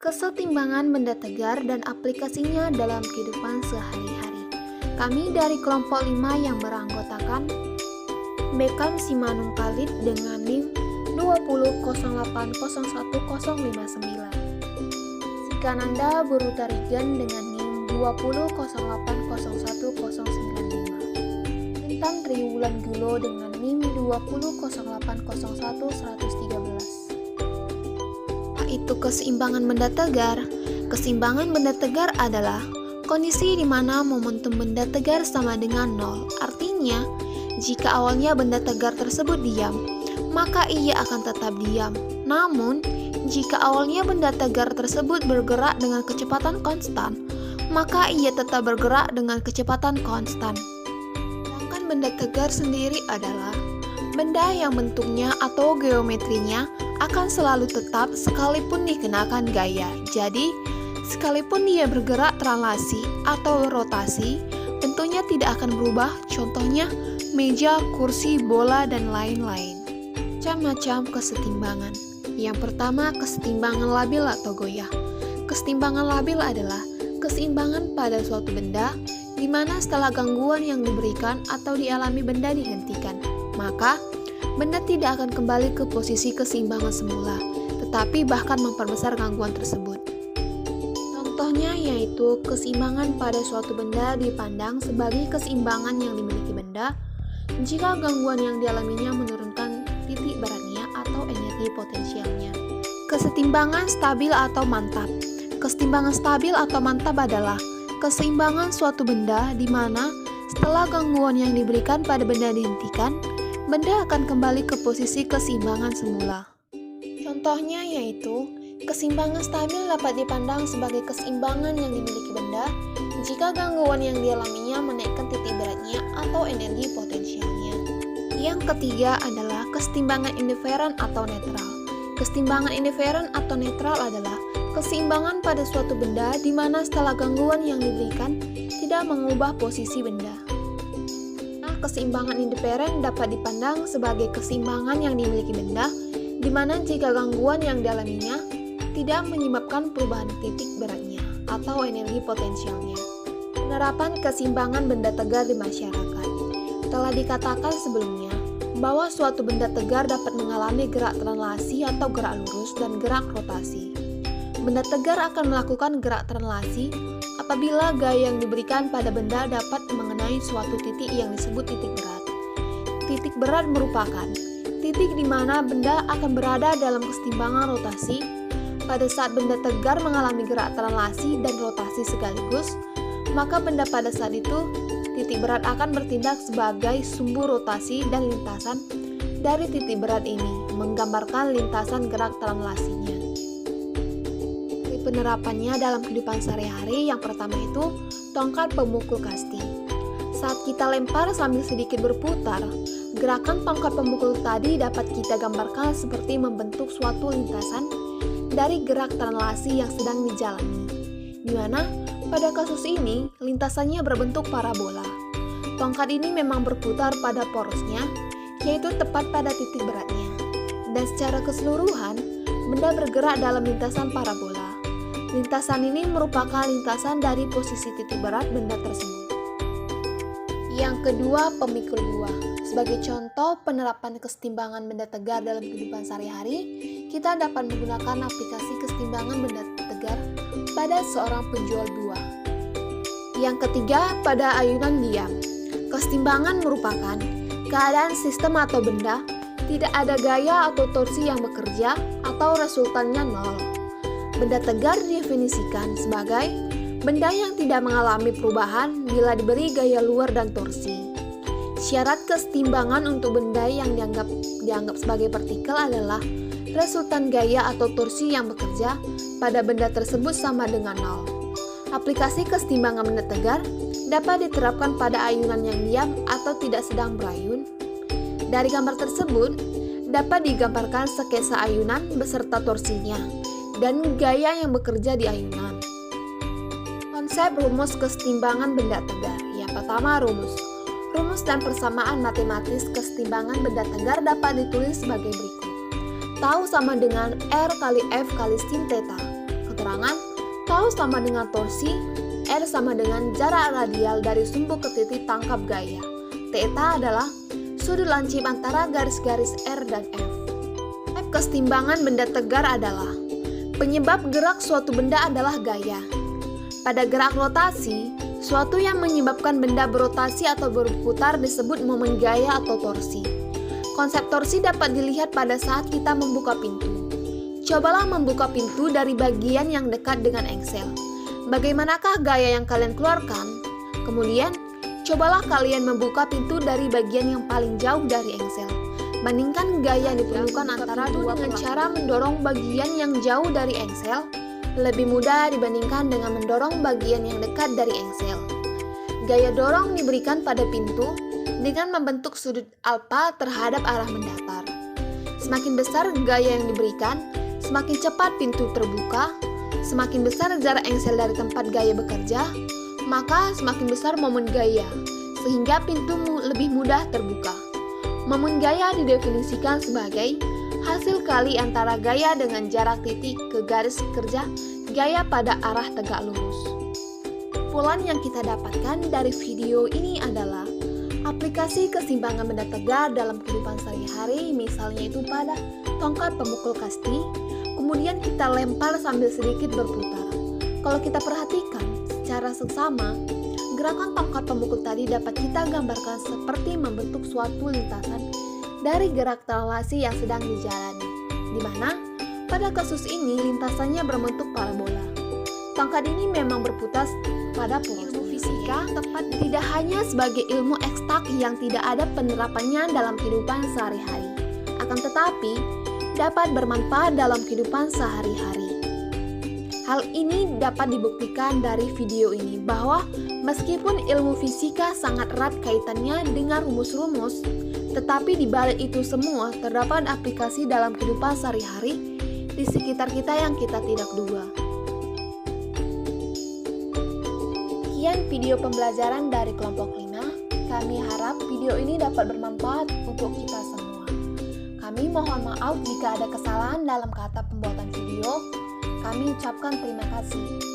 Kesetimbangan benda tegar dan aplikasinya dalam kehidupan sehari-hari. Kami dari kelompok 5 yang beranggotakan Bekam Simanung Khalid dengan NIM 200801059. Sikananda Burutarigan dengan NIM 200801095. Bintang Triwulan Gulo dengan NIM 200808113. Itu keseimbangan benda tegar. Keseimbangan benda tegar adalah kondisi di mana momentum benda tegar sama dengan nol. Artinya, jika awalnya benda tegar tersebut diam, maka ia akan tetap diam. Namun, jika awalnya benda tegar tersebut bergerak dengan kecepatan konstan, maka ia tetap bergerak dengan kecepatan konstan. Sedangkan benda tegar sendiri adalah benda yang bentuknya atau geometrinya akan selalu tetap sekalipun dikenakan gaya. Jadi, sekalipun dia bergerak translasi atau rotasi, bentuknya tidak akan berubah. Contohnya, meja, kursi, bola, dan lain-lain. Macam-macam kesetimbangan. Yang pertama, kesetimbangan labil atau goyah. Kesetimbangan labil adalah keseimbangan pada suatu benda di mana setelah gangguan yang diberikan atau dialami benda dihentikan, maka benda tidak akan kembali ke posisi keseimbangan semula, tetapi bahkan memperbesar gangguan tersebut. Contohnya yaitu keseimbangan pada suatu benda dipandang sebagai keseimbangan yang dimiliki benda jika gangguan yang dialaminya menurunkan titik beratnya atau energi potensialnya. Kesetimbangan stabil atau mantap. Kesetimbangan stabil atau mantap adalah keseimbangan suatu benda di mana setelah gangguan yang diberikan pada benda dihentikan, benda akan kembali ke posisi keseimbangan semula. Contohnya yaitu, keseimbangan stabil dapat dipandang sebagai keseimbangan yang dimiliki benda jika gangguan yang dialaminya menaikkan titik beratnya atau energi potensialnya. Yang ketiga adalah kesetimbangan indiferen atau netral. Kesetimbangan indiferen atau netral adalah keseimbangan pada suatu benda di mana setelah gangguan yang diberikan tidak mengubah posisi benda. Keseimbangan indiferen dapat dipandang sebagai keseimbangan yang dimiliki benda, di mana jika gangguan yang dialaminya tidak menyebabkan perubahan titik beratnya atau energi potensialnya. Penerapan keseimbangan benda tegar di masyarakat. Telah dikatakan sebelumnya bahwa suatu benda tegar dapat mengalami gerak translasi atau gerak lurus dan gerak rotasi. Benda tegar akan melakukan gerak translasi apabila gaya yang diberikan pada benda dapat mengenai suatu titik yang disebut titik berat. Titik berat merupakan titik di mana benda akan berada dalam kesetimbangan rotasi. Pada saat benda tegar mengalami gerak translasi dan rotasi sekaligus, maka benda pada saat itu, titik berat akan bertindak sebagai sumbu rotasi dan lintasan dari titik berat ini, menggambarkan lintasan gerak translasinya. Penerapannya dalam kehidupan sehari-hari, yang pertama itu tongkat pemukul kasti. Saat kita lempar sambil sedikit berputar, gerakan tongkat pemukul tadi dapat kita gambarkan seperti membentuk suatu lintasan dari gerak translasi yang sedang dijalani, di mana pada kasus ini lintasannya berbentuk parabola. Tongkat ini memang berputar pada porosnya, yaitu tepat pada titik beratnya, dan secara keseluruhan benda bergerak dalam lintasan parabola. Lintasan ini merupakan lintasan dari posisi titik berat benda tersebut. Yang kedua, pemikul buah. Sebagai contoh penerapan kesetimbangan benda tegar dalam kehidupan sehari-hari, kita dapat menggunakan aplikasi kesetimbangan benda tegar pada seorang penjual buah. Yang ketiga, pada ayunan diam. Kesetimbangan merupakan keadaan sistem atau benda tidak ada gaya atau torsi yang bekerja atau resultannya nol. Benda tegar didefinisikan sebagai benda yang tidak mengalami perubahan bila diberi gaya luar dan torsi. Syarat kesetimbangan untuk benda yang dianggap sebagai partikel adalah resultan gaya atau torsi yang bekerja pada benda tersebut sama dengan nol. Aplikasi kesetimbangan benda tegar dapat diterapkan pada ayunan yang diam atau tidak sedang berayun. Dari gambar tersebut, dapat digambarkan sketsa ayunan beserta torsinya dan gaya yang bekerja di ayunan. Konsep rumus kesetimbangan benda tegar. Yang pertama, rumus. Rumus dan persamaan matematis kesetimbangan benda tegar dapat ditulis sebagai berikut. Tau sama dengan R kali F kali sin theta. keseimbangan, tau sama dengan torsi, R sama dengan jarak radial dari sumbu ke titik tangkap gaya. Theta adalah sudut lancip antara garis-garis R dan F. F keseimbangan benda tegar adalah penyebab gerak suatu benda adalah gaya. Pada gerak rotasi, suatu yang menyebabkan benda berotasi atau berputar disebut momen gaya atau torsi. Konsep torsi dapat dilihat pada saat kita membuka pintu. Cobalah membuka pintu dari bagian yang dekat dengan engsel. Bagaimanakah gaya yang kalian keluarkan? Kemudian, cobalah kalian membuka pintu dari bagian yang paling jauh dari engsel. Bandingkan gaya yang diperlukan antara dua dengan cara mendorong bagian yang jauh dari engsel lebih mudah dibandingkan dengan mendorong bagian yang dekat dari engsel. Gaya dorong diberikan pada pintu dengan membentuk sudut alfa terhadap arah mendatar. Semakin besar gaya yang diberikan, semakin cepat pintu terbuka. Semakin besar jarak engsel dari tempat gaya bekerja, maka semakin besar momen gaya, sehingga pintu lebih mudah terbuka. Momen gaya didefinisikan sebagai hasil kali antara gaya dengan jarak titik ke garis kerja gaya pada arah tegak lurus. Kesimpulan yang kita dapatkan dari video ini adalah aplikasi keseimbangan benda tegar dalam kehidupan sehari-hari, misalnya itu pada tongkat pemukul kasti, kemudian kita lempar sambil sedikit berputar. Kalau kita perhatikan secara seksama, gerakan tongkat pemukul tadi dapat kita gambarkan seperti membentuk suatu lintasan dari gerak translasi yang sedang dijalani, di mana pada kasus ini lintasannya berbentuk parabola. Tongkat ini memang berputar pada ilmu fisika tepat tidak hanya sebagai ilmu ekstak yang tidak ada penerapannya dalam kehidupan sehari-hari, akan tetapi dapat bermanfaat dalam kehidupan sehari-hari. Hal ini dapat dibuktikan dari video ini bahwa meskipun ilmu fisika sangat erat kaitannya dengan rumus-rumus, tetapi di balik itu semua terdapat aplikasi dalam kehidupan sehari-hari di sekitar kita yang kita tidak duga. Sekian video pembelajaran dari kelompok 5. Kami harap video ini dapat bermanfaat untuk kita semua. Kami mohon maaf jika ada kesalahan dalam kata pembuatan video. Kami ucapkan terima kasih.